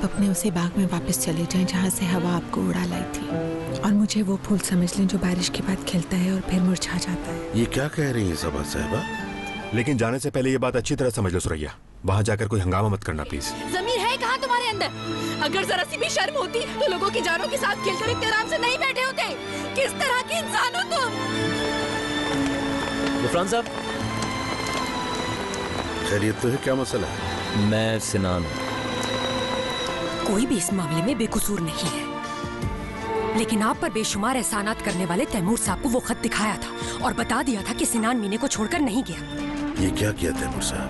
अपने उसी बाग में वापस चले जाएं जहाँ से हवा आपको उड़ा लाई थी, और मुझे वो फूल समझ लें जो बारिश के बाद खिलता है और फिर मुरझा जाता है। ये क्या कह रही हैं सबा साहिबा? लेकिन जाने से पहले ये बात अच्छी तरह समझ लो सुरैया, वहाँ जाकर कोई हंगामा मत करना प्लीज। ज़मीर है कहाँ तुम्हारे अंदर? अगर जरा सी भी शर्म होती तो लोगों की जानों के साथ खेलकर इतने आराम से नहीं बैठे होते। किस तरह के इंसान हो तुम? गुफरान साहब, खैरियत तो है? क्या मसला है? मैं सिनान हूँ। कोई भी इस मामले में बेकसूर नहीं है, लेकिन आप पर बेशुमार एहसानात करने वाले तैमूर साहब को वो खत दिखाया था और बता दिया था कि सिनान मीने को छोड़कर नहीं गया। ये क्या किया तैमूर साहब?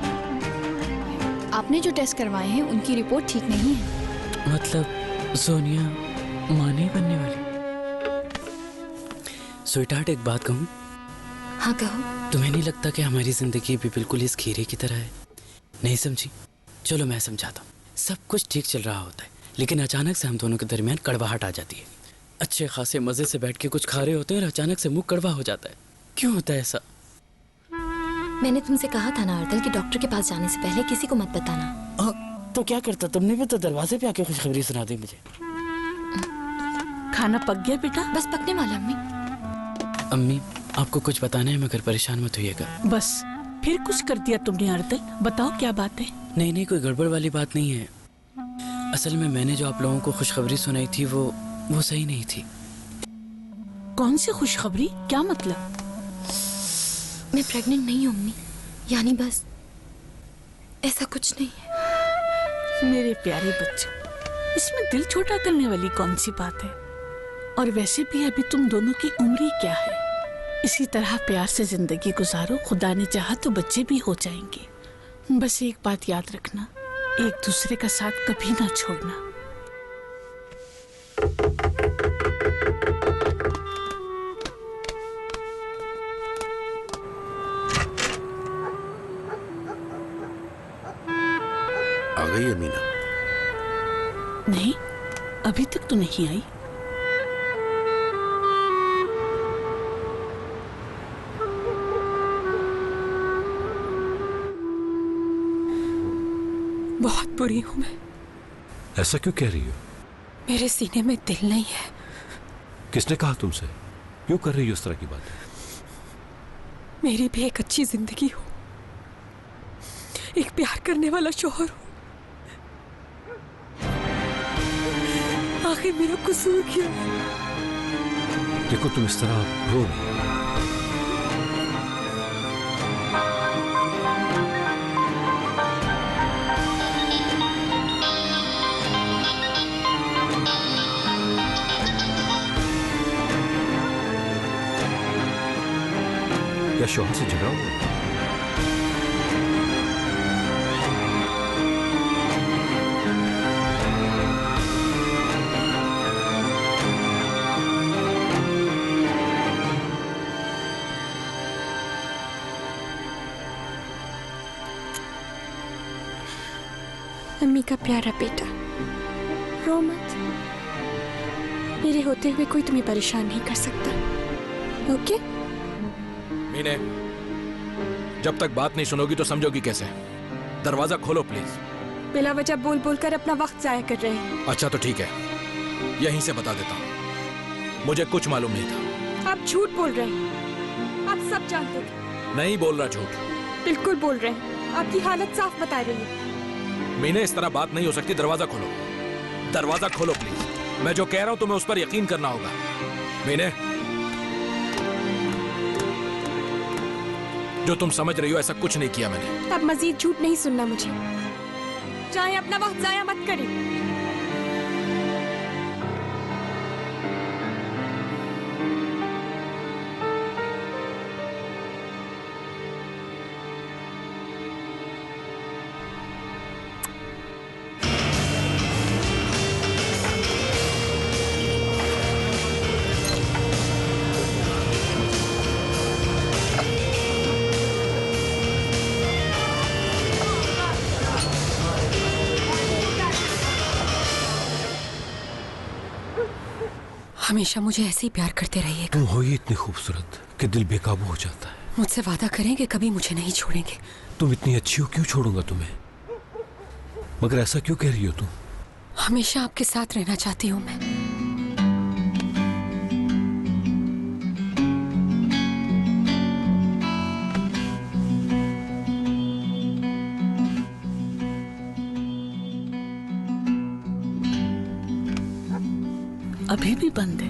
आपने जो टेस्ट करवाए हैं उनकी रिपोर्ट ठीक नहीं है। मतलब सोनिया मां नहीं बनने वाली? स्वीटहार्ट, एक बात कहूँ? हाँ कहो। तुम्हें नहीं लगता कि हमारी जिंदगी भी बिल्कुल इस खीरे की तरह है? नहीं समझी? चलो मैं समझाता हूँ। सब कुछ ठीक चल रहा होता है, लेकिन अचानक से हम दोनों के दरमियान कड़वाहट आ जाती है। अच्छे खासे मजे से बैठ के कुछ खा रहे होते हैं और अचानक से मुंह कड़वा हो जाता है। क्यों होता है ऐसा? मैंने तुमसे कहा था ना अर्तल कि डॉक्टर के पास जाने से पहले किसी को मत बताना। तो क्या करता? तुमने भी तो दरवाजे पे आके खुशखबरी सुना दी मुझे। खाना पक गया बेटा? बस पकने वाला अम्मी। अम्मी, आपको कुछ बताना है मगर परेशान मत होइएगा। बस फिर कुछ कर दिया तुमने अर्तल? बताओ क्या बात है? नहीं नहीं, कोई गड़बड़ वाली बात नहीं है। असल में मैंने जो आप लोगों को खुशखबरी सुनाई थी वो सही नहीं थी। कौन सी खुशखबरी? क्या मतलब? मैं प्रेग्नेंट नहीं हूँ अम्मी, यानी बस ऐसा कुछ नहीं है। मेरे प्यारे बच्चे, इसमें दिल छोटा करने वाली कौन सी बात है? और वैसे भी अभी तुम दोनों की उम्र ही क्या है? इसी तरह प्यार से जिंदगी गुजारो, खुदा ने चाहा तो बच्चे भी हो जाएंगे। बस एक बात याद रखना, एक दूसरे का साथ कभी ना छोड़ना। आ गई अमीना? नहीं, अभी तक तो नहीं आई। बहुत बुरी हूं मैं। ऐसा क्यों कह रही हो? मेरे सीने में दिल नहीं है। किसने कहा तुमसे? क्यों कर रही हो इस तरह की बात? मेरी भी एक अच्छी जिंदगी हो, एक प्यार करने वाला शौहर हो। आखिर मेरा कसूर क्या है? देखो तुम इस तरह रो नहीं। क्या शौहर से झगड़ा हुआ? अम्मी का प्यारा बेटा, रो मत। मेरे होते हुए कोई तुम्हें परेशान नहीं कर सकता, ओके? मीने, जब तक बात नहीं सुनोगी तो समझोगी कैसे? दरवाजा खोलो प्लीज। बिला वजह बोल बोल कर अपना वक्त जाया कर रहे हैं। अच्छा तो ठीक है, यहीं से बता देता हूँ, मुझे कुछ मालूम नहीं था। आप झूठ बोल रहे हैं, आप सब जानते थे। नहीं बोल रहा झूठ। बिल्कुल बोल रहे हैं, आपकी हालत साफ बता रही है। मीने, इस तरह बात नहीं हो सकती। दरवाजा खोलो, दरवाजा खोलो प्लीज। मैं जो कह रहा हूं तुम्हें उस पर यकीन करना होगा। मीने, जो तुम समझ रही हो ऐसा कुछ नहीं किया मैंने। अब मजीद झूठ नहीं सुनना मुझे। चाहे अपना वक्त जाया मत करें। हमेशा मुझे ऐसे ही प्यार करते रहिएगा। तुम हो ही इतनी खूबसूरत कि दिल बेकाबू हो जाता है। मुझसे वादा करें कि कभी मुझे नहीं छोड़ेंगे। तुम इतनी अच्छी हो, क्यों छोड़ूंगा तुम्हें? मगर ऐसा क्यों कह रही हो तुम? हमेशा आपके साथ रहना चाहती हूँ मैं। अभी भी बंद है?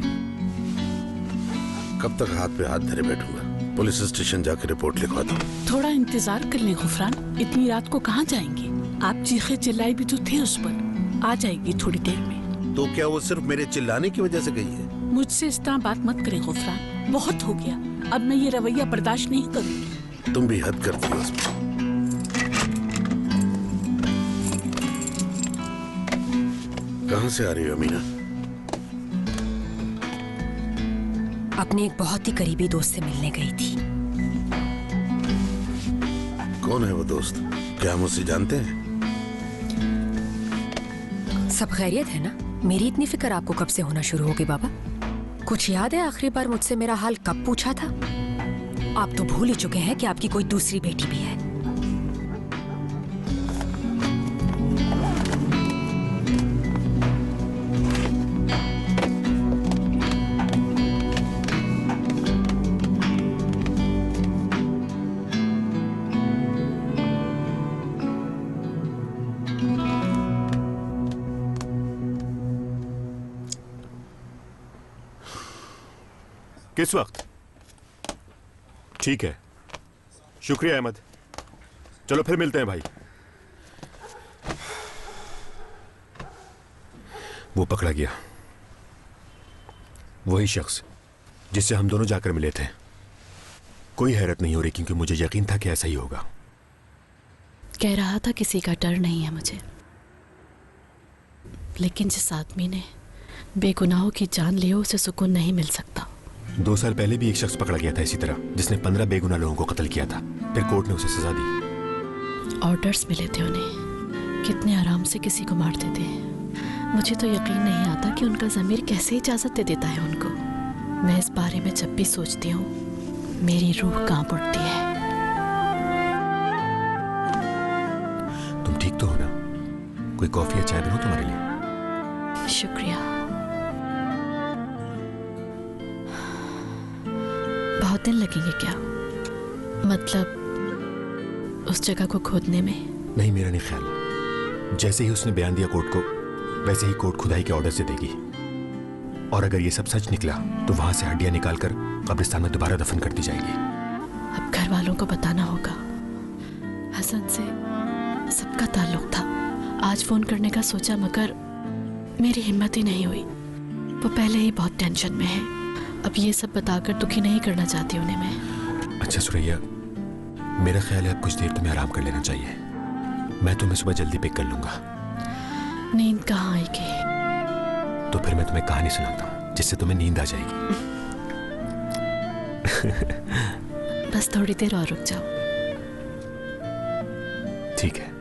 कब तक हाथ पे हाथ धरे बैठूंगा? पुलिस स्टेशन जाकर रिपोर्ट लिखवा दो। थोड़ा इंतजार कर लें गुफरान, इतनी रात को कहाँ जाएंगे? आप चीखे चिल्लाई भी तो थे उस पर। आ जाएगी थोड़ी देर में। तो क्या वो सिर्फ मेरे चिल्लाने की वजह से गई है? मुझसे इस तरह बात मत करें गुफरान, बहुत हो गया। अब मैं ये रवैया बर्दाश्त नहीं करूंगी। तुम भी हद करती हो उसमें। कहाँ से आ रही हो अमीना? अपने एक बहुत ही करीबी दोस्त से मिलने गई थी। कौन है वो दोस्त? क्या हम उसे जानते हैं? सब खैरियत है ना? मेरी इतनी फिक्र आपको कब से होना शुरू होगी बाबा? कुछ याद है आखिरी बार मुझसे मेरा हाल कब पूछा था? आप तो भूल ही चुके हैं कि आपकी कोई दूसरी बेटी भी है। किस वक्त? ठीक है, शुक्रिया अहमद। चलो फिर मिलते हैं भाई। वो पकड़ा गया, वही शख्स जिससे हम दोनों जाकर मिले थे। कोई हैरत नहीं हो रही क्योंकि मुझे यकीन था कि ऐसा ही होगा। कह रहा था किसी का डर नहीं है मुझे, लेकिन जिस आदमी ने बेगुनाहों की जान ली हो उसे सुकून नहीं मिल सकता। 2 साल पहले भी एक शख्स पकड़ा गया था इसी तरह, जिसने 15 बेगुनाह लोगों को कत्ल किया था। फिर कोर्ट ने उसे सजा दी। ऑर्डर्स मिले थे उन्हें, कितने आराम से किसी को मारते थे। मुझे तो यकीन नहीं आता कि उनका ज़मीर कैसे इजाज़त दे देता है उनको। मैं इस बारे में जब भी सोचती हूँ मेरी रूह कांप उठती है। तुम ठीक तो हो ना? कोई कॉफी या चाय बनाऊं तुम्हारे लिए? शुक्रिया। बहुत दिन लगेंगे क्या? मतलब उस जगह को खोदने में? नहीं, मेरा नहीं ख्याल। जैसे ही उसने बयान दिया कोर्ट को, वैसे ही कोर्ट खुदाई के ऑर्डर से देगी। और अगर ये सब सच निकला तो वहां से हड्डियां निकालकर कब्रिस्तान में दोबारा दफन कर दी जाएगी। अब घर वालों को बताना होगा। हसन से सबका ताल्लुक था। आज फोन करने का सोचा मगर मेरी हिम्मत ही नहीं हुई। वो पहले ही बहुत टेंशन में है। अब ये सब बताकर दुखी नहीं करना चाहती उन्हें मैं। अच्छा सुरैया, मेरा ख्याल है अब कुछ देर तुम्हें आराम कर लेना चाहिए। मैं तुम्हें सुबह जल्दी पिक कर लूंगा। नींद कहाँ आएगी? तो फिर मैं तुम्हें कहानी सुनाता हूँ जिससे तुम्हें नींद आ जाएगी। बस थोड़ी देर और रुक जाओ। ठीक है।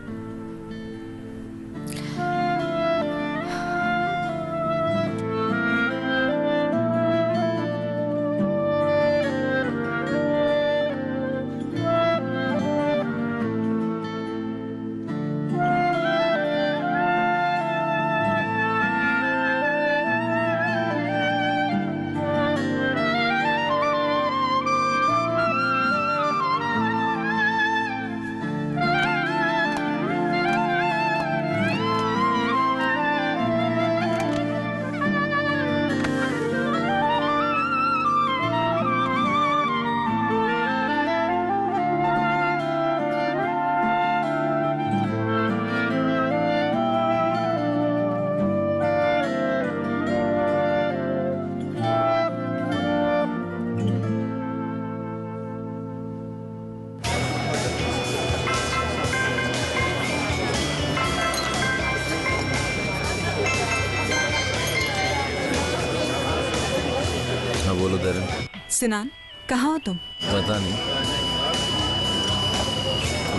बोलो दरन। सिनान, कहाँ हो तुम? पता नहीं,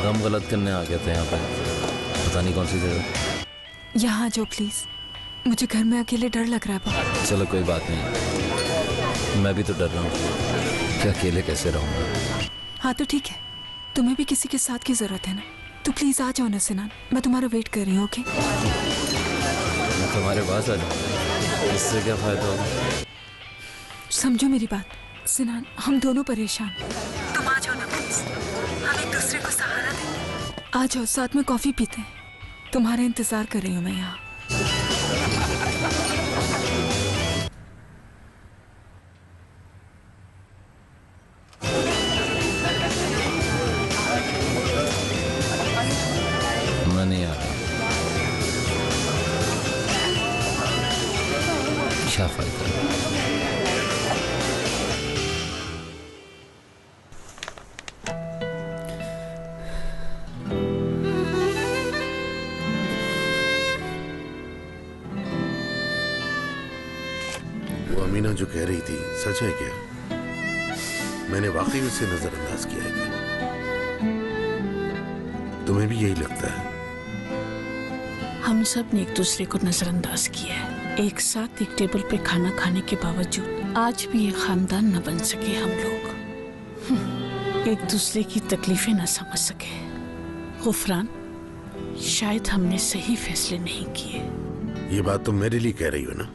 दम गलत करने आ गए थे यहाँ पे। पता नहीं कौन सी जगह। यहाँ आ जाओ प्लीज, मुझे घर में अकेले डर लग रहा है। चलो कोई बात नहीं, मैं भी तो डर रहा हूँ कि अकेले कैसे रहूँगा। हाँ तो ठीक है, तुम्हें भी किसी के साथ की जरूरत है ना, तो प्लीज आ जाओ ना सिनान, मैं तुम्हारा वेट कर रही हूँ। ओके? मैं तुम्हारे पास आ जाऊँ, इससे क्या फायदा होगा? समझो मेरी बात सिनान, हम दोनों परेशान। तुम आ जाओ ना प्लीज, हम एक दूसरे को सहारा दें। आ जाओ, साथ में कॉफी पीते हैं। तुम्हारा इंतजार कर रही हूँ मैं यहाँ। मैं नहीं आ रहा। क्या फायदा? वो अमीना जो कह रही थी सच है क्या? मैंने वाकई उसे नजरअंदाज किया है क्या? तुम्हें भी यही लगता है? हम सब ने एक दूसरे को नजरअंदाज किया है। एक साथ एक टेबल पे खाना खाने के बावजूद आज भी ये खानदान न बन सके हम लोग। एक दूसरे की तकलीफें न समझ सके। गुफरान, शायद हमने सही फैसले नहीं किए। ये बात तुम मेरे लिए कह रही हो ना?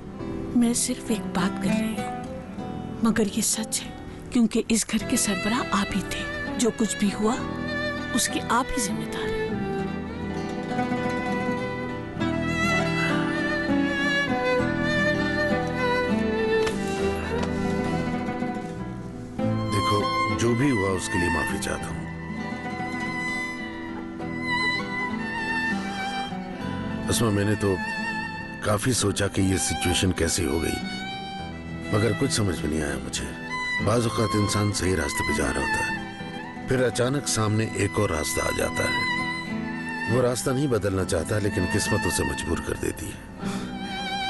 मैं सिर्फ एक बात कर रही हूँ, मगर ये सच है क्योंकि इस घर के सरबराह आप ही थे। जो कुछ भी हुआ उसके आप ही जिम्मेदार हैं। देखो, जो भी हुआ उसके लिए माफी चाहता हूँ। अस्मा, मैंने तो काफी सोचा कि ये सिचुएशन कैसी हो गई, मगर कुछ समझ में नहीं आया मुझे। बाज़ औक़ात इंसान सही रास्ते पे जा रहा होता है, फिर अचानक सामने एक और रास्ता आ जाता है। वो रास्ता नहीं बदलना चाहता, लेकिन किस्मत उसे मजबूर कर देती है।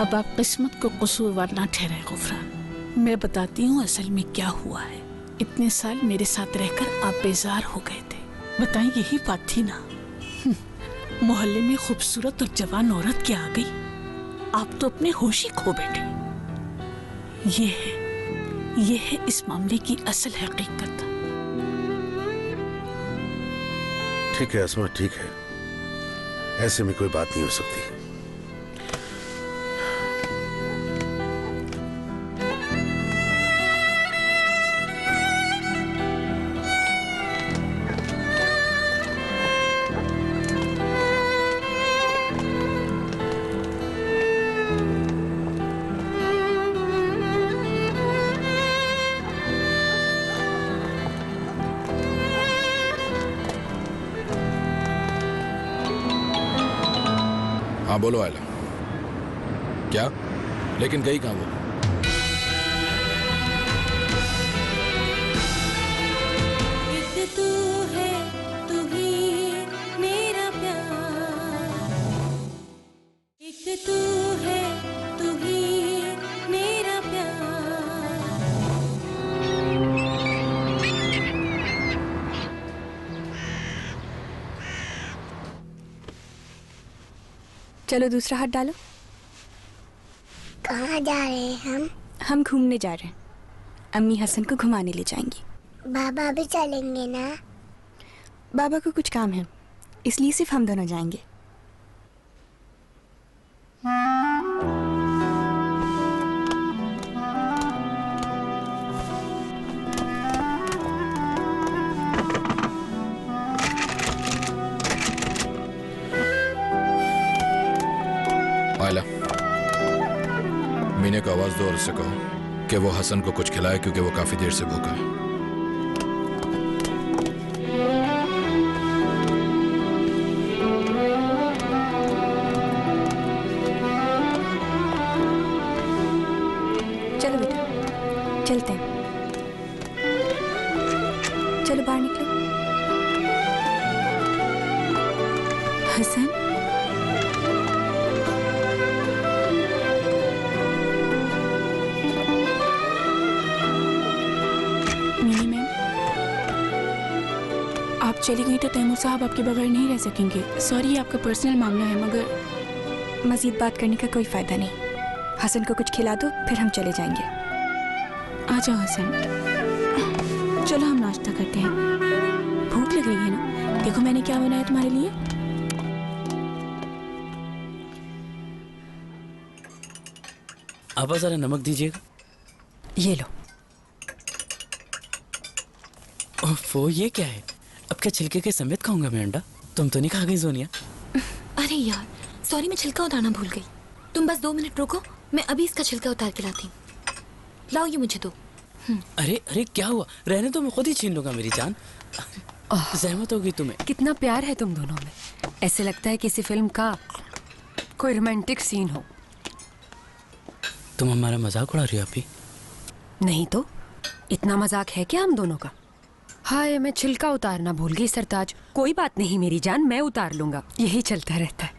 अब आप किस्मत को कसूरवार ना ठहराएं गुफरान। मैं बताती हूँ असल में क्या हुआ है। इतने साल मेरे साथ रहकर आप बेजार हो गए थे। बताएं, यही बात थी ना? मोहल्ले में खूबसूरत और जवान औरत क्या आ गई, आप तो अपने होश ही खो बैठे। ये है इस मामले की असल हकीकत। ठीक है अस्मा, ठीक है। ऐसे में कोई बात नहीं हो सकती। हाँ बोलो आयला। क्या? लेकिन गई कहाँ वो? एक तू है, तू ही मेरा प्यार। एक तू है, तू ही मेरा प्यार। चलो दूसरा हाथ डालो। कहाँ जा रहे हैं हम घूमने जा रहे हैं। अम्मी हसन को घुमाने ले जाएंगी। बाबा भी चलेंगे ना? बाबा को कुछ काम है, इसलिए सिर्फ हम दोनों जाएंगे। आयला, मीने को आवाज दो और उससे कहो कि वो हसन को कुछ खिलाए, क्योंकि वो काफी देर से भूखा है। चलो बेटा, चलते हैं। चलो बाहर निकलो। हसन, मीनी मैम, आप चली गई तो तैमूर साहब आपके बगैर नहीं रह सकेंगे। सॉरी, आपका पर्सनल मामला है, मगर मजीद बात करने का कोई फायदा नहीं। हसन को कुछ खिला दो, फिर हम चले जाएंगे। आ जाओ हसन, चलो हम नाश्ता करते हैं। भूख लग रही है ना? देखो मैंने क्या बनाया तुम्हारे लिए। आप जरा नमक दीजिएगा। ये लो। ओफो, ये क्या है? अब क्या छिलके के समेत खाऊंगा मैं अंडा? तुम तो नहीं खा गई सोनिया? अरे यार सॉरी, मैं छिलका उतारना भूल गई। तुम बस 2 मिनट रुको, मैं अभी इसका छिलका उतार के लाती हूँ। लाओ ये मुझे दो। अरे अरे क्या हुआ? रहने तो मैं खुद ही छीन लूंगा मेरी जान। सहमत होगी तुम्हें? कितना प्यार है तुम दोनों में, ऐसे लगता है किसी फिल्म का कोई रोमांटिक सीन हो। तुम हमारा मजाक उड़ा रही हो अभी? नहीं तो इतना मजाक है क्या हम दोनों का? हाय, मैं छिलका उतारना भूल गई सरताज। कोई बात नहीं मेरी जान, मैं उतार लूंगा, यही चलता रहता है।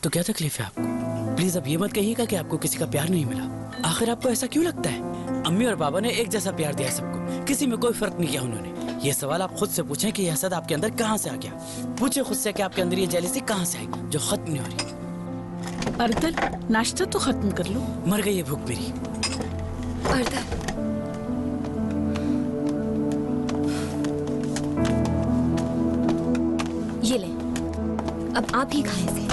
तो क्या तकलीफ है आपको? प्लीज अब ये मत कहिएगा कि आपको किसी का प्यार नहीं मिला। आखिर आपको ऐसा क्यों लगता है? अम्मी और बाबा ने एक जैसा प्यार दिया है सबको, किसी में कोई फर्क नहीं किया उन्होंने। ये सवाल आप खुद से पूछें कि यह हसद आपके अंदर कहाँ से आ गया। पूछे खुद से कि आपके अंदर ये जेलसी कहाँ से आई जो खत्म नहीं हो रही। अर्दल, नाश्ता तो खत्म कर लो। मर गई है भूख मेरी। अर्दल, ये ले, अब आप ही खाएं इसे।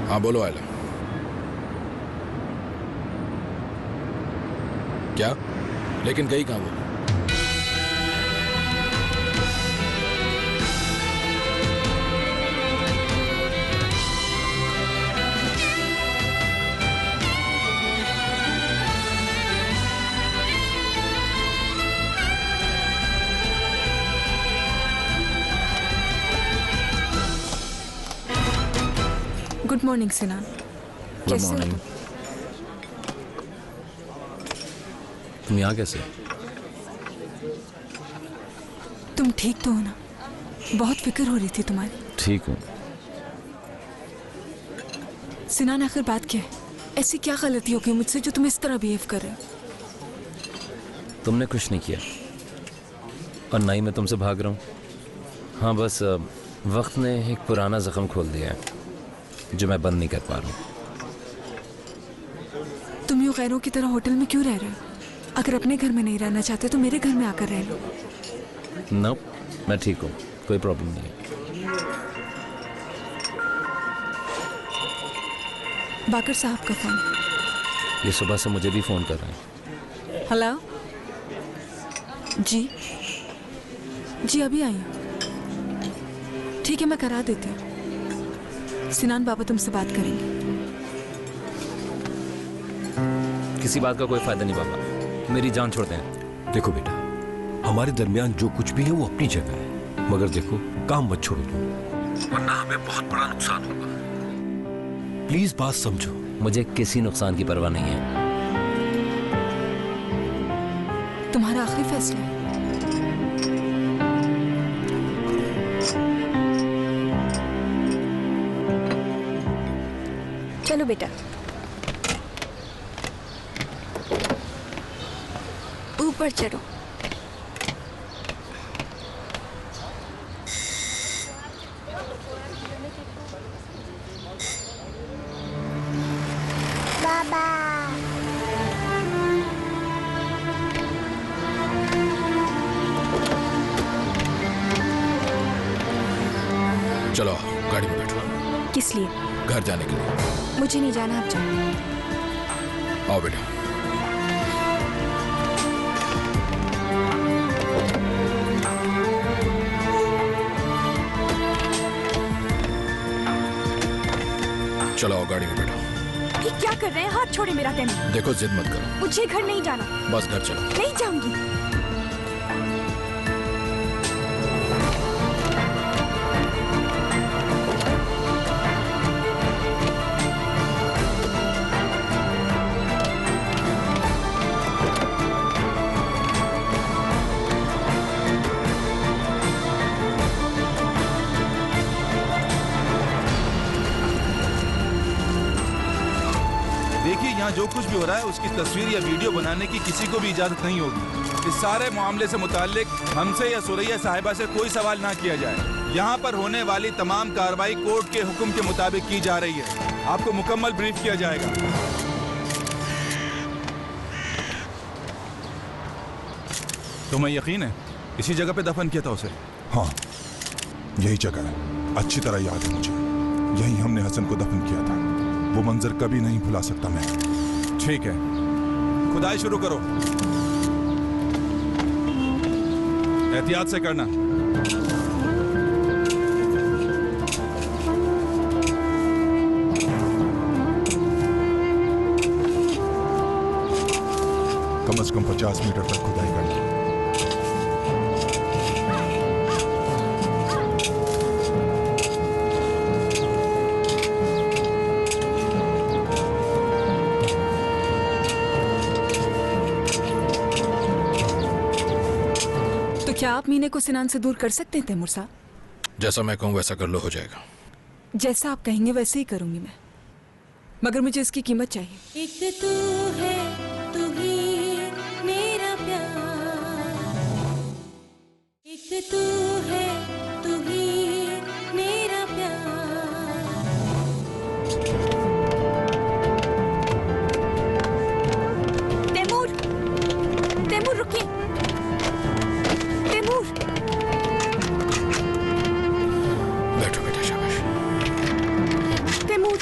हाँ बोलो आयला। क्या? लेकिन गई कहाँ वो? Good morning Sinan. कैसे हो तुम? तुम यहाँ कैसे? तुम ठीक तो हो ना? बहुत फिक्र हो रही थी तुम्हारी। ठीक हूँ। सिनान आखिर बात क्या है? ऐसी क्या गलती हो गई मुझसे जो तुम इस तरह बिहेव कर रहे हो? तुमने कुछ नहीं किया और ना ही मैं तुमसे भाग रहा हूँ। हाँ, बस वक्त ने एक पुराना जख्म खोल दिया है जो मैं बंद नहीं कर पा रहा हूँ। तुम यूँ गैरों की तरह होटल में क्यों रह रहे हो? अगर अपने घर में नहीं रहना चाहते तो मेरे घर में आकर रह लो। नो, मैं ठीक हूँ, कोई प्रॉब्लम नहीं है। बाकर साहब का फोन। ये सुबह से मुझे भी फोन कर रहे हैं। हेलो जी। जी अभी आई हूँ। ठीक है, मैं करा देती हूँ। सिनान बाबा तुमसे बात करेंगे। किसी बात का कोई फायदा नहीं बाबा, मेरी जान छोड़ दें। देखो बेटा, हमारे दरमियान जो कुछ भी है वो अपनी जगह है, मगर देखो काम मत छोड़ो तुम, वरना हमें बहुत बड़ा नुकसान होगा। प्लीज बात समझो। मुझे किसी नुकसान की परवाह नहीं है। तुम्हारा आखिरी फैसला है। चलो बेटा, ऊपर चढ़ो। बाबा चलो गाड़ी में बैठो। किस लिए? घर जाने के लिए। मुझे नहीं जाना, आप जाओ। आओ बेटा। चलो आओ गाड़ी में बैठो। ये क्या कर रहे हैं? हाथ छोड़े मेरा। तैमूर, देखो जिद मत करो। मुझे घर नहीं जाना। बस घर चलो। नहीं जाऊंगी। देखिए, यहाँ जो कुछ भी हो रहा है उसकी तस्वीर या वीडियो बनाने की किसी को भी इजाजत नहीं होगी। इस सारे मामले से मुताल्लिक हमसे या सुरैया साहिबा से कोई सवाल ना किया जाए। यहाँ पर होने वाली तमाम कार्रवाई कोर्ट के हुक्म के मुताबिक की जा रही है। आपको मुकम्मल ब्रीफ किया जाएगा। तुम्हें यकीन है इसी जगह पे दफन किया था उसे? हाँ, यही जगह है, अच्छी तरह याद है मुझे। यही हमने हसन को दफन किया था। वो मंजर कभी नहीं भुला सकता मैं। ठीक है, खुदाई शुरू करो। एहतियात से करना। कम से कम 50 मीटर तक खुदाई करना। क्या आप मीने को सिनान से दूर कर सकते हैं तैमूर साहब? जैसा मैं कहूँ वैसा कर लो, हो जाएगा। जैसा आप कहेंगे वैसे ही करूंगी मैं, मगर मुझे इसकी कीमत चाहिए। एक तू है, तू ही मेरा प्यार। एक तू है, तू ही मेरा प्यार। तैमूर, तैमूर रुकिए। तैमूर, बैठो बेटा, शाबाश। तैमूर,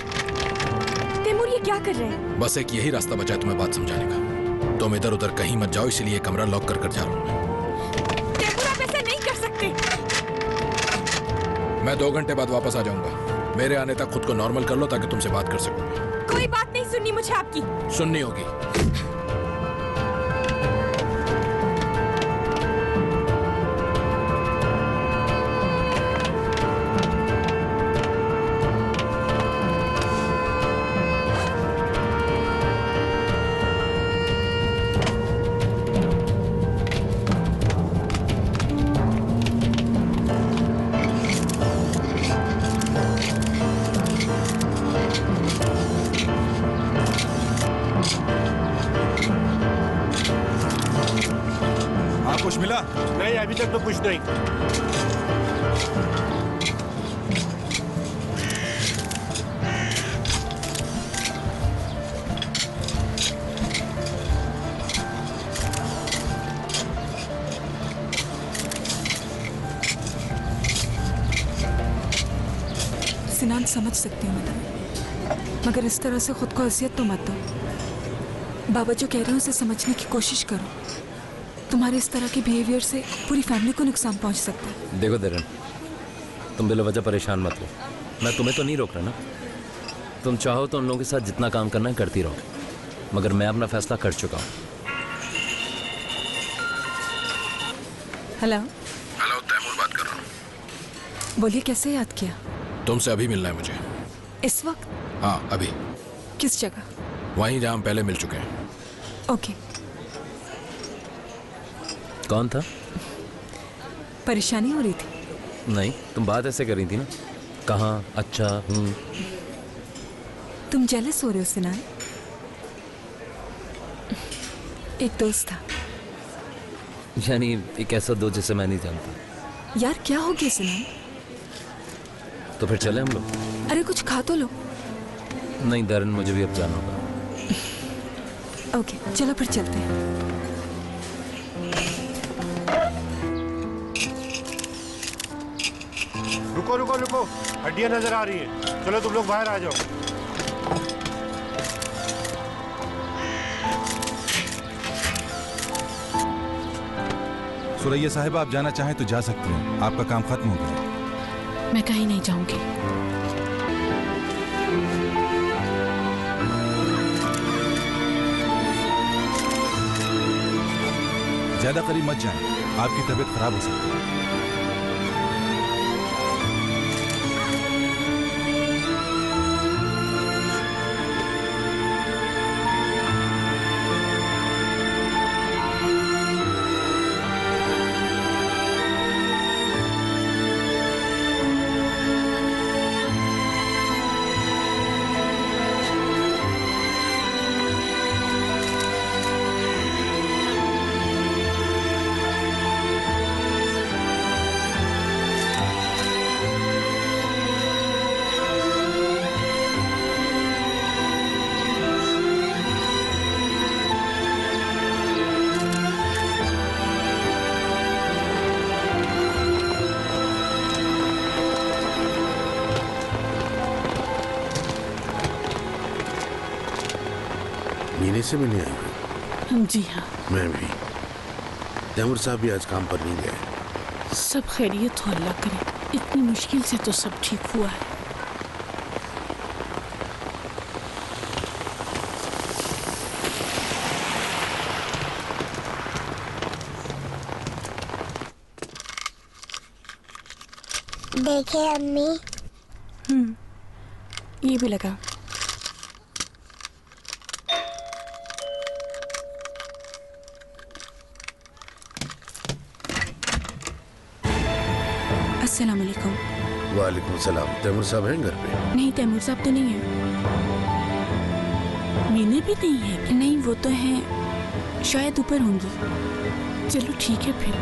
तैमूर ये क्या कर रहे हैं? बस एक यही रास्ता बचा है तुम्हें बात समझाने का। तुम इधर उधर कहीं मत जाओ, इसलिए कमरा लॉक कर जा रहा हूँ। तैमूर आप ऐसा नहीं कर सकते। मैं 2 घंटे बाद वापस आ जाऊंगा। मेरे आने तक खुद को नॉर्मल कर लो ताकि तुमसे बात कर सकूं। कोई बात नहीं सुननी मुझे आपकी। सुननी होगी। कुछ मिला? नहीं, अभी तक तो कुछ नहीं। सिनान समझ सकती हूँ मैं, मगर इस तरह से खुद को अजियत तो मत दो। बाबा जो कह रहे हैं उसे समझने की कोशिश करो। तुम्हारे इस तरह के बिहेवियर से पूरी फैमिली को नुकसान पहुंच सकता है। देखो दरन, तुम बिला वजह परेशान मत हो। मैं तुम्हें तो नहीं रोक रहा ना। तुम चाहो तो उन लोगों के साथ जितना काम करना है करती रहो, मगर मैं अपना फैसला कर चुका हूँ। हेलो। हेलो, तैमूर बात कर रहा हूँ। बोलिए, कैसे याद किया? तुमसे अभी मिलना है मुझे। इस वक्त? हाँ, अभी। किस जगह? वहीं जहाँ हम पहले मिल चुके हैं। ओके। कौन था? परेशानी हो रही थी? नहीं, तुम बात ऐसे कर रही थी ना। कहाँ? अच्छा हूँ। तुम जेलस हो रहे हो सिनान? एक दोस्त था। यानी एक ऐसा दोस्त जिसे मैं नहीं जानता। यार क्या हो गया सिनान? तो फिर चले हम लोग? अरे कुछ खा तो लो। नहीं दरन, मुझे भी अब जाना होगा। ओके, चलो फिर चलते हैं। रुको रुको रुको, हड्डियां नजर आ रही हैं। चलो तुम लोग बाहर आ जाओ। सुरैया साहिब, आप जाना चाहें तो जा सकते हैं। आपका काम खत्म हो गया। मैं कहीं नहीं जाऊंगी। ज्यादा करीब मत जाएं, आपकी तबीयत खराब हो सकती है। मीने से मिलने आई हूँ? जी हाँ। मैं भी। तैमूर साहब भी आज काम पर नहीं गए। सब खैरियत हो अल्लाह करे। इतनी मुश्किल से तो सब ठीक हुआ है। देखे अम्मी। ये भी लगा। अस्सलाम वालेकुम। वालेकुम सलाम। तैमूर साहब हैं घर पे? नहीं, तैमूर साहब तो नहीं है। मीने भी नहीं है? नहीं, वो तो हैं, शायद ऊपर होंगी। चलो ठीक है फिर।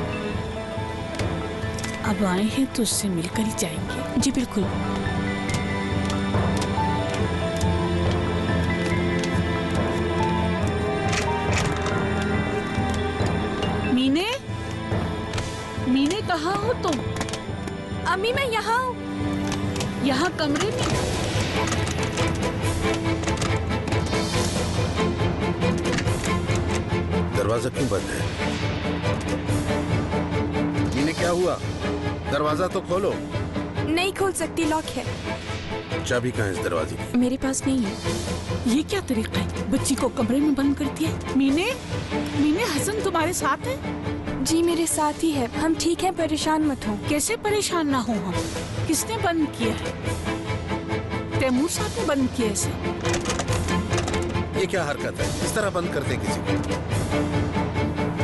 अब आए हैं तो उससे मिलकर ही जाएंगे। जी बिल्कुल। मीने, मीने कहाँ हो तुम? अम्मी मैं यहाँ हूँ। यहाँ कमरे में? दरवाजा क्यों बंद है? मीने क्या हुआ? दरवाजा तो खोलो। नहीं खोल सकती, लॉक है। चाबी कहाँ है इस दरवाजे की? मेरे पास नहीं है। ये क्या तरीका है? बच्ची को कमरे में बंद करती है। मीने, मीने हसन तुम्हारे साथ है? जी मेरे साथ ही है। हम ठीक हैं, परेशान मत हो। कैसे परेशान ना हो हम? किसने बंद किया है? तैमूर साहब ने बंद किया इसे। ये क्या हरकत है? इस तरह बंद करते किसी को?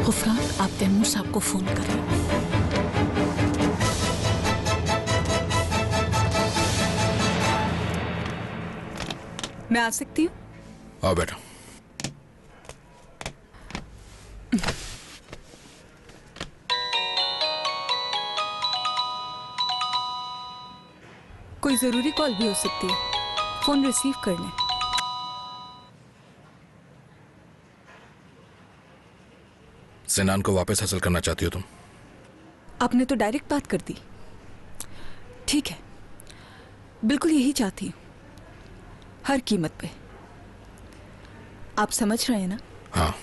गुफरान, आप तैमूर साहब को फोन करें। मैं आ सकती हूँ? आओ बेटा। कोई जरूरी कॉल भी हो सकती है, फोन रिसीव कर लें। सिनान को वापस हासिल करना चाहती हो तुम? आपने तो डायरेक्ट बात कर दी। ठीक है, बिल्कुल यही चाहती हूँ, हर कीमत पे। आप समझ रहे हैं ना? हाँ,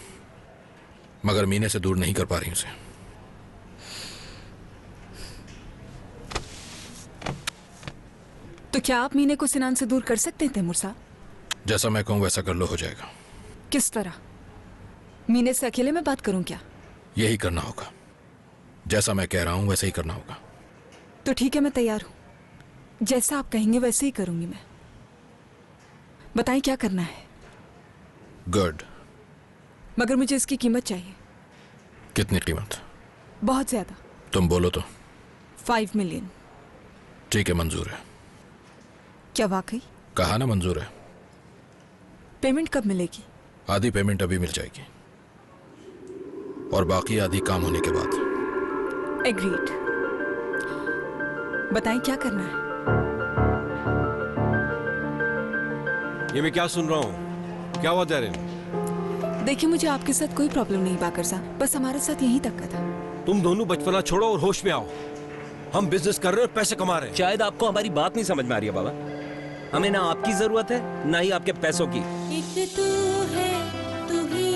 मगर मीने से दूर नहीं कर पा रही हूँ उसे। तो क्या आप मीने को सिनान से दूर कर सकते हैं तैमूर साहब? जैसा मैं कहूँ वैसा कर लो, हो जाएगा। किस तरह? मीने से अकेले में बात करूं क्या? यही करना होगा। जैसा मैं कह रहा हूँ वैसे ही करना होगा। तो ठीक है, मैं तैयार हूं। जैसा आप कहेंगे वैसे ही करूंगी मैं। बताएं क्या करना है? गुड। मगर मुझे इसकी कीमत चाहिए। कितनी कीमत? बहुत ज्यादा। तुम बोलो तो। 5 मिलियन। ठीक है, मंजूर है। क्या वाकई? कहा ना मंजूर है। पेमेंट कब मिलेगी? आधी पेमेंट अभी मिल जाएगी और बाकी आधी काम होने के बाद। एग्रीड। बताएं क्या करना है? ये मैं क्या सुन रहा हूँ? क्या हुआ दारिन? देखिए, मुझे आपके साथ कोई प्रॉब्लम नहीं बाकर साहब, बस हमारे साथ यहीं तक का था। तुम दोनों बचपना छोड़ो और होश में आओ। हम बिजनेस कर रहे हैं और पैसे कमा रहे हैं। शायद आपको हमारी बात नहीं समझ में आ रही है बाबा। हमें ना आपकी जरूरत है ना ही आपके पैसों की। एक तू है, तू ही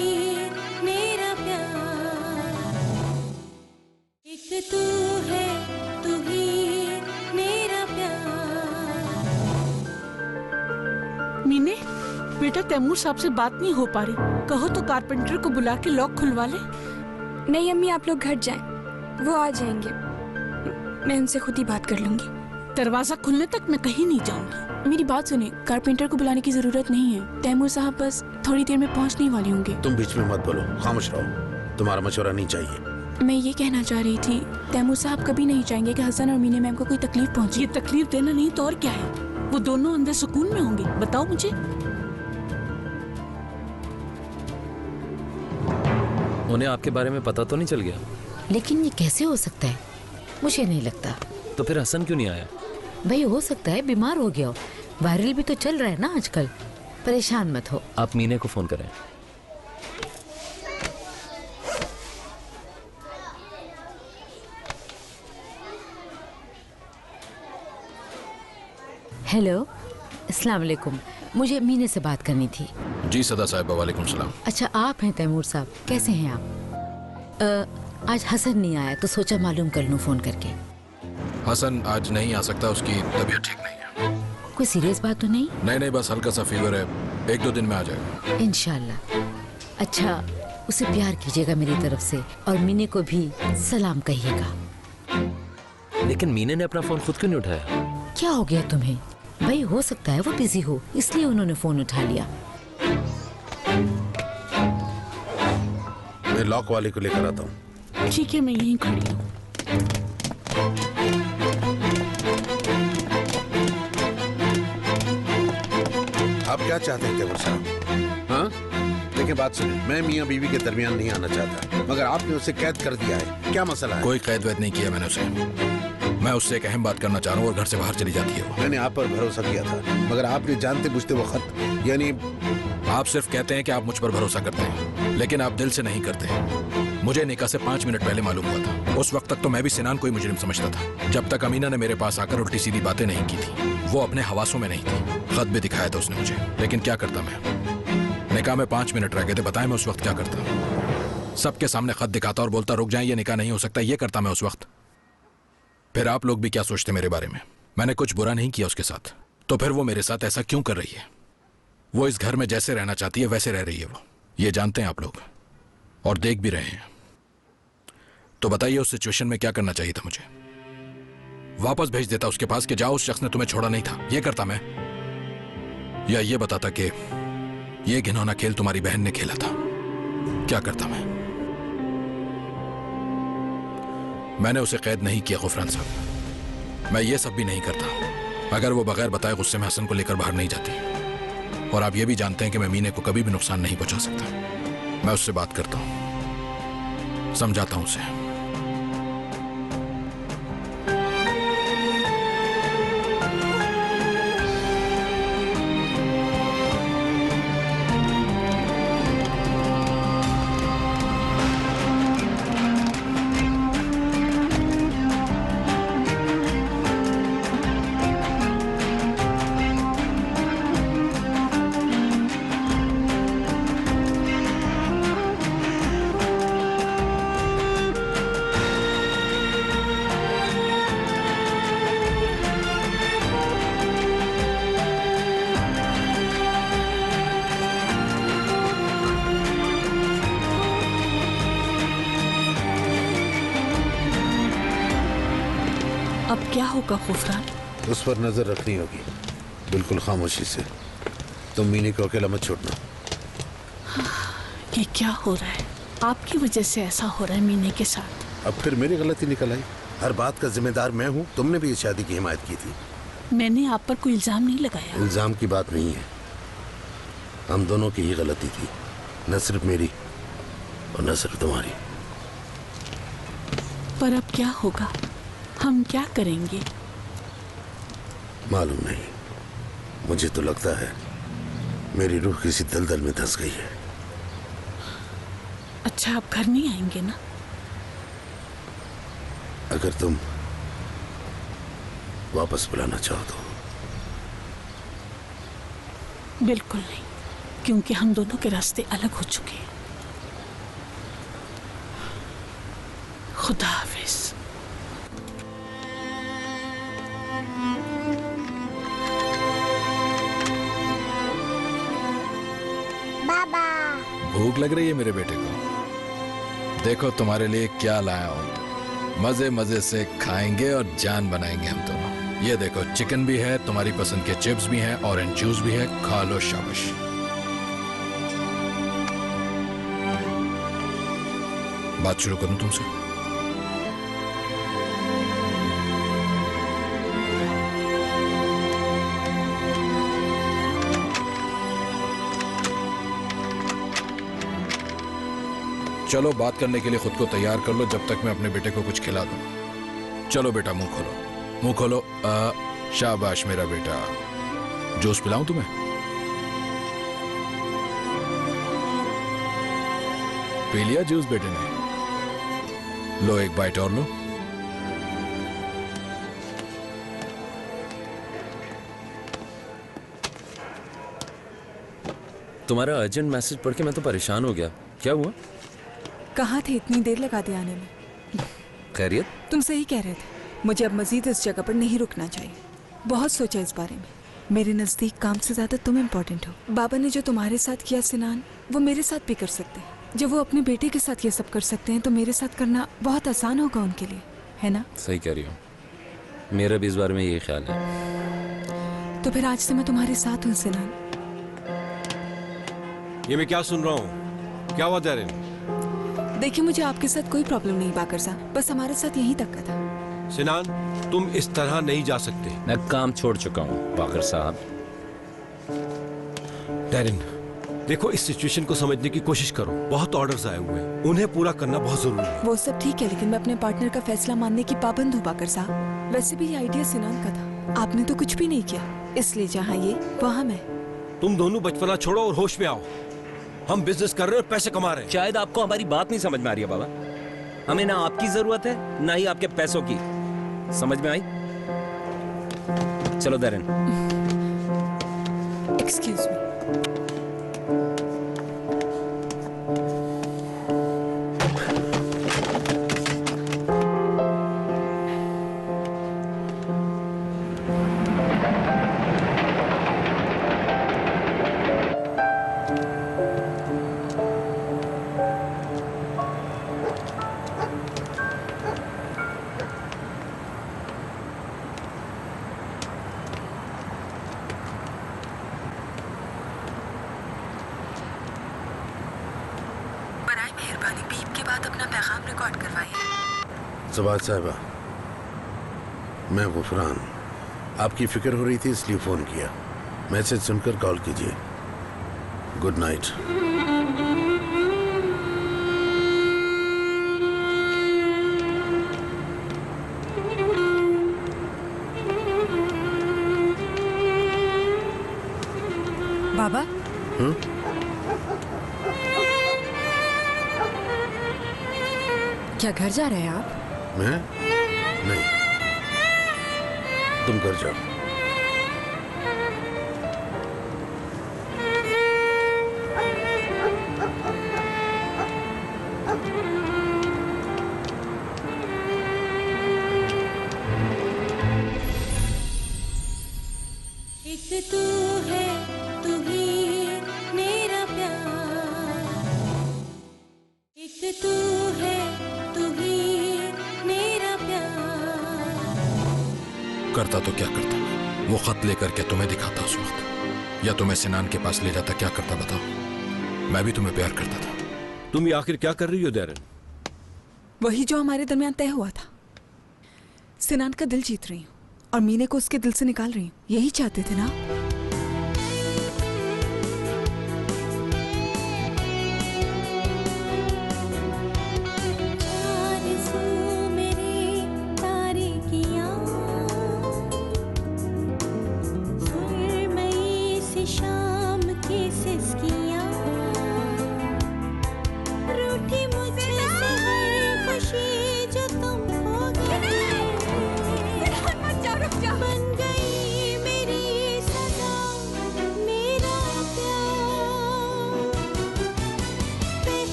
मेरा प्यार। एक तू है, तू ही मेरा प्यार। मीने, बेटा तैमूर साहब से बात नहीं हो पा रही। कहो तो कारपेंटर को बुला के लॉक खुलवा ले। नहीं अम्मी, आप लोग घर जाएं, वो आ जाएंगे। मैं उनसे खुद ही बात कर लूंगी। दरवाजा खुलने तक मैं कहीं नहीं जाऊंगी। मेरी बात सुनिए, कारपेंटर को बुलाने की जरूरत नहीं है। तैमूर साहब बस थोड़ी देर में पहुंचने वाले होंगे। तुम बीच में मत बोलो, खामोश रहो। तुम्हारा मशवरा नहीं चाहिए। मैं ये कहना चाह रही थी, तैमूर साहब कभी नहीं चाहेंगे कि हसन और मीने मैम को कोई तकलीफ पहुंचे। ये तकलीफ देना नहीं तो और क्या है? वो दोनों अंदर सुकून में होंगे। बताओ मुझे। उन्हें आपके बारे में पता तो नहीं चल गया? लेकिन ये कैसे हो सकता है? मुझे नहीं लगता। तो फिर हसन क्यों नहीं आया? भाई हो सकता है बीमार हो गया हो। वायरल भी तो चल रहा है ना आजकल। परेशान मत हो। आप मीने को फोन करें। हेलो, अस्सलाम वालेकुम। मुझे मीने से बात करनी थी। जी सदा साहिबा, वालेकुम सलाम। अच्छा, आप हैं तैमूर साहब, कैसे हैं आप? आज हसन नहीं आया तो सोचा मालूम कर लूं फोन करके। हसन आज नहीं आ सकता, उसकी तबीयत ठीक नहीं है। कोई सीरियस बात तो नहीं? नहीं, बस हल्का सा फीवर है, 1-2 दिन में आ जाएगा इंशाल्लाह। अच्छा, उसे प्यार कीजिएगा मेरी तरफ से और मीने को भी सलाम कहिएगा। लेकिन मीने ने अपना फोन खुद क्यों नहीं उठाया? क्या हो गया तुम्हें? भाई हो सकता है वो बिजी हो, इसलिए उन्होंने फोन उठा लिया। मैं लॉक वाले को लेकर आता हूँ। ठीक है, मैं यहीं खड़ी हूँ। आप क्या चाहते हैं तैमूर साहब? हाँ, देखिए बात सुनिए, मैं मियाँ बीवी के दरमियान नहीं आना चाहता, मगर आपने उसे कैद कर दिया है, क्या मसला है? कोई कैद वैद नहीं किया मैंने उसे। मैं उससे एक अहम बात करना चाह रहा हूँ और घर से बाहर चली जाती है वो। मैंने आप पर भरोसा किया था, मगर आपने जानते बुझते वो खत, यानी आप सिर्फ कहते हैं कि आप मुझ पर भरोसा करते हैं, लेकिन आप दिल से नहीं करते। मुझे निकाह से 5 मिनट पहले मालूम हुआ था। उस वक्त तक तो मैं भी सिनान को ही मुजरिम समझता था, जब तक अमीना ने मेरे पास आकर उल्टी सीधी बातें नहीं की थी। वो अपने हवासों में नहीं थी। खत भी दिखाया था उसने मुझे, लेकिन क्या करता मैं? निकाह में 5 मिनट रह गए थे, बताएं मैं उस वक्त क्या करता? सबके सामने खत दिखाता और बोलता रुक जाएं, ये निकाह नहीं हो सकता, ये करता मैं उस वक्त। फिर आप लोग भी क्या सोचते मेरे बारे में? मैंने कुछ बुरा नहीं किया उसके साथ, तो फिर वो मेरे साथ ऐसा क्यों कर रही है? वो इस घर में जैसे रहना चाहती है वैसे रह रही है वो, ये जानते हैं आप लोग और देख भी रहे हैं। तो बताइए उस सिचुएशन में क्या करना चाहिए था मुझे? वापस भेज देता उसके पास कि जाओ, उस शख्स ने तुम्हें छोड़ा नहीं था, ये करता मैं? या ये बताता कि ये घिनौना खेल तुम्हारी बहन ने खेला था, क्या करता मैं? मैंने उसे कैद नहीं किया गुफरान साहब, मैं ये सब भी नहीं करता अगर वो बगैर बताए गुस्से में हसन को लेकर बाहर नहीं जाती। और आप ये भी जानते हैं कि मैं मीने को कभी भी नुकसान नहीं पहुंचा सकता। मैं उससे बात करता हूं, समझाता हूं उसे। अब क्या होगा गुफरान? उस पर नजर रखनी होगी, बिल्कुल खामोशी से। तुम मीने को अकेला मत छोड़ना। ये क्या हो रहा है? आपकी वजह से ऐसा हो रहा है मीने के साथ। अब फिर मेरी गलती निकल आई। हर बात का जिम्मेदार मैं हूँ। तुमने भी इस शादी की हिमायत की थी। मैंने आप पर कोई इल्जाम नहीं लगाया। इल्जाम की बात नहीं है, हम दोनों की ही गलती थी, न सिर्फ मेरी और न सिर्फ तुम्हारी। पर अब क्या होगा? हम क्या करेंगे? मालूम नहीं, मुझे तो लगता है मेरी रूह किसी दलदल में धंस गई है। अच्छा, आप घर नहीं आएंगे ना? अगर तुम वापस बुलाना चाहो तो। बिल्कुल नहीं, क्योंकि हम दोनों के रास्ते अलग हो चुके हैं। खुदा हाफिज। बाबा, भूख लग रही है मेरे बेटे को? देखो तुम्हारे लिए क्या लाया हूं, मजे मजे से खाएंगे और जान बनाएंगे हम दोनों। ये देखो, चिकन भी है, तुम्हारी पसंद के चिप्स भी हैं, ऑरेंज जूस भी है, खा लो शाबाश। बात शुरू करूं तुमसे? चलो बात करने के लिए खुद को तैयार कर लो, जब तक मैं अपने बेटे को कुछ खिला दूं। चलो बेटा, मुंह खोलो, मुंह खोलो। शाबाश मेरा बेटा। जूस पिलाऊं तुम्हें? पी लिया जूस बेटे ने? लो एक बाइट और लो। तुम्हारा अर्जेंट मैसेज पढ़ के मैं तो परेशान हो गया। क्या हुआ? कहाँ थे? इतनी देर लगा दी आने में। खैरियत? तुम सही कह रहे थे, मुझे अब मजीद इस जगह पर नहीं रुकना चाहिए। बहुत सोचा इस बारे में। मेरे नज़दीक काम से ज़्यादा तुम इम्पोर्टेंट हो। बाबा ने जो तुम्हारे साथ किया सिनान, वो मेरे साथ भी कर सकते हैं। जब वो अपने बेटे के साथ ये सब कर सकते हैं तो मेरे साथ करना बहुत आसान होगा उनके लिए, है ना? सही कह रही हो, मेरा भी इस बारे में यही ख्याल है। तो फिर आज से मैं तुम्हारे साथ हूँ सिनान। ये मैं क्या सुन रहा हूँ? क्या हुआ दारिन? देखिए, मुझे आपके साथ कोई प्रॉब्लम नहीं बाकर साहब, बस हमारे साथ यहीं तक का था। सिनान, तुम इस तरह नहीं जा सकते। मैं काम छोड़ चुका हूँ बाकर साहब। दारिन, देखो इस सिचुएशन को समझने की कोशिश करो। बहुत ऑर्डर्स आए हुए हैं, उन्हें पूरा करना बहुत जरूरी है। वो सब ठीक है, लेकिन मैं अपने पार्टनर का फैसला मानने की पाबंद हूँ बाकर साहब। वैसे भी ये आइडिया सिनान का था, आपने तो कुछ भी नहीं किया, इसलिए जहाँ ये वहाँ मैं। तुम दोनों बचपना छोड़ो और होश में आओ। हम बिजनेस कर रहे हैं और पैसे कमा रहे हैं। शायद आपको हमारी बात नहीं समझ में आ रही है बाबा। हमें ना आपकी जरूरत है ना ही आपके पैसों की। समझ में आई? चलो दारिन। Excuse me. सबात साहिबा, मैं गुफरान, आपकी फिक्र हो रही थी इसलिए फोन किया। मैसेज सुनकर कॉल कीजिए। Good night. बाबा? क्या घर जा रहे हैं आप? मैं? नहीं, तुम घर जाओ। एक तू है, तू ही मेरा प्यार। एक तू है, तू ही मेरा प्यार। करता तो क्या करता? वो खत लेकर क्या तुम्हें दिखाता उस वक्त, या तुम्हें सिनान के पास ले जाता? क्या करता बताओ? मैं भी तुम्हें प्यार करता था। तुम ये आखिर क्या कर रही हो दारिन? वही जो हमारे दरमियान तय हुआ था। सिनान का दिल जीत रही हूँ और मीने को उसके दिल से निकाल रही हूँ। यही चाहते थे ना?